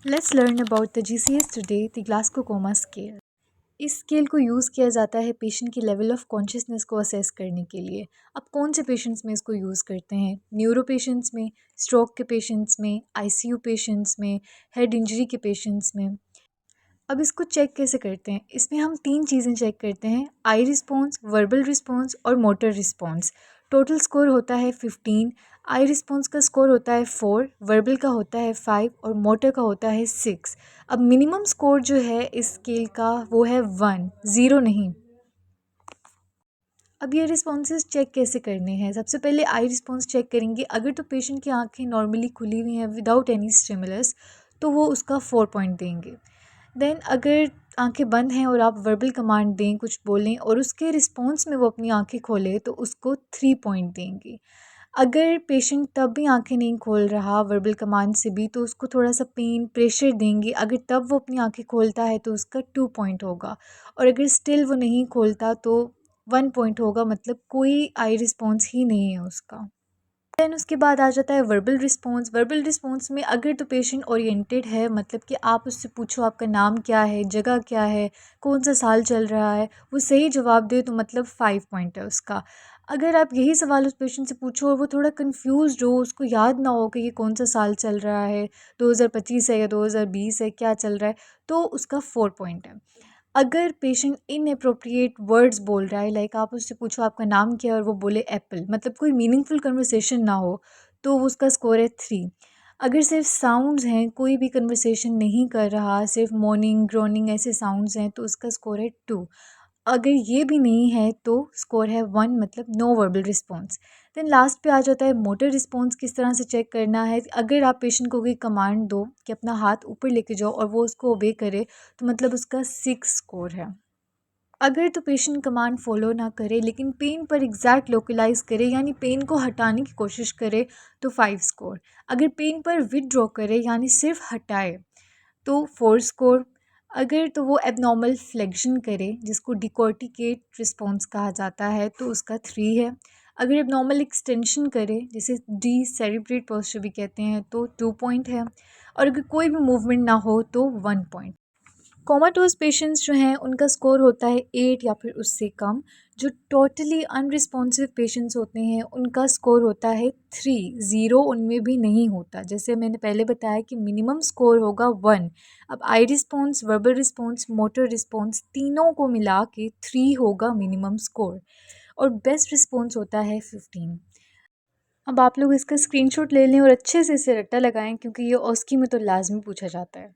Let's learn about the GCS today, the Glasgow Coma Scale. इस scale को use किया जाता है पेशेंट की लेवल ऑफ कॉन्शियसनेस को असेस करने के लिए। अब कौन से पेशेंट्स में इसको यूज़ करते हैं? न्यूरो पेशेंट्स में, स्ट्रोक के पेशेंट्स में, आईसीयू पेशेंट्स में, हेड इंजरी के पेशेंट्स में। अब इसको चेक कैसे करते हैं? इसमें हम 3 चीज़ें चेक करते हैं, आई रिस्पॉन्स, वर्बल रिस्पॉन्स और मोटर रिस्पॉन्स। टोटल स्कोर होता है 15, आई रिस्पॉन्स का स्कोर होता है 4, वर्बल का होता है 5 और मोटर का होता है 6। अब मिनिमम स्कोर जो है इस स्केल का वो है 1, 0 नहीं। अब ये रिस्पॉन्सेज चेक कैसे करने हैं? सबसे पहले आई रिस्पॉन्स चेक करेंगे। अगर तो पेशेंट की आँखें नॉर्मली खुली हुई हैं विदाउट एनी स्टिमुलस तो वो उसका 4 पॉइंट देंगे। देन अगर आंखें बंद हैं और आप वर्बल कमांड दें, कुछ बोलें और उसके रिस्पॉन्स में वो अपनी आंखें खोले तो उसको 3 पॉइंट देंगे। अगर पेशेंट तब भी आंखें नहीं खोल रहा वर्बल कमांड से भी तो उसको थोड़ा सा पेन प्रेशर देंगे। अगर तब वो अपनी आंखें खोलता है तो उसका 2 पॉइंट होगा और अगर स्टिल वो नहीं खोलता तो 1 पॉइंट होगा, मतलब कोई आई रिस्पॉन्स ही नहीं है उसका। दैन उसके बाद आ जाता है वर्बल रिस्पॉन्स। वर्बल रिस्पॉन्स में अगर तो पेशेंट ओरिएंटेड है, मतलब कि आप उससे पूछो आपका नाम क्या है, जगह क्या है, कौन सा साल चल रहा है, वो सही जवाब दे तो मतलब 5 पॉइंट है उसका। अगर आप यही सवाल उस पेशेंट से पूछो और वो थोड़ा कंफ्यूज्ड हो, उसको याद ना हो कि ये कौन सा साल चल रहा है, 2025 है या 2020 है, क्या चल रहा है, तो उसका 4 पॉइंट है। अगर पेशेंट इनअप्रोप्रिएट वर्ड्स बोल रहा है, लाइक आप उससे पूछो आपका नाम क्या है और वो बोले एप्पल, मतलब कोई मीनिंगफुल कन्वर्सेशन ना हो, तो उसका स्कोर है 3। अगर सिर्फ साउंड्स हैं, कोई भी कन्वर्सेशन नहीं कर रहा, सिर्फ मॉर्निंग ग्रोनिंग ऐसे साउंड्स हैं, तो उसका स्कोर है 2। अगर ये भी नहीं है तो स्कोर है 1, मतलब no verbal response. Then last पे आ जाता है मोटर रिस्पॉन्स। किस तरह से चेक करना है? अगर आप पेशेंट को कोई कमांड दो कि अपना हाथ ऊपर लेके जाओ और वो उसको ओबे करे तो मतलब उसका 6 स्कोर है। अगर तो पेशेंट कमांड फॉलो ना करे लेकिन पेन पर एग्जैक्ट लोकलाइज करे, यानी पेन को हटाने की कोशिश करे, तो 5 स्कोर। अगर पेन पर विदड्रॉ करे यानी सिर्फ हटाए तो 4 स्कोर। अगर तो वो एबनॉर्मल फ्लेक्शन करे जिसको डिकॉर्टिकेट रिस्पॉन्स कहा जाता है तो उसका 3 है। अगर एबनॉर्मल एक्सटेंशन करे जिसे डी सेरिब्रेट पोस्चर भी कहते हैं तो 2 पॉइंट है। और अगर कोई भी मूवमेंट ना हो तो 1 पॉइंट। कोमाटोज पेशेंट्स जो हैं उनका स्कोर होता है 8 या फिर उससे कम। जो टोटली अनरिस्पॉन्सिव पेशेंट्स होते हैं उनका स्कोर होता है 3, 0 उनमें भी नहीं होता। जैसे मैंने पहले बताया कि मिनिमम स्कोर होगा 1। अब eye response, verbal response, motor response तीनों को मिला के 3 होगा मिनिमम स्कोर और बेस्ट रिस्पॉन्स होता है 15। अब आप लोग इसका स्क्रीनशॉट ले लें और अच्छे से इसे रट्टा लगाएं क्योंकि ये ऑस्की में तो लाजमी पूछा जाता है।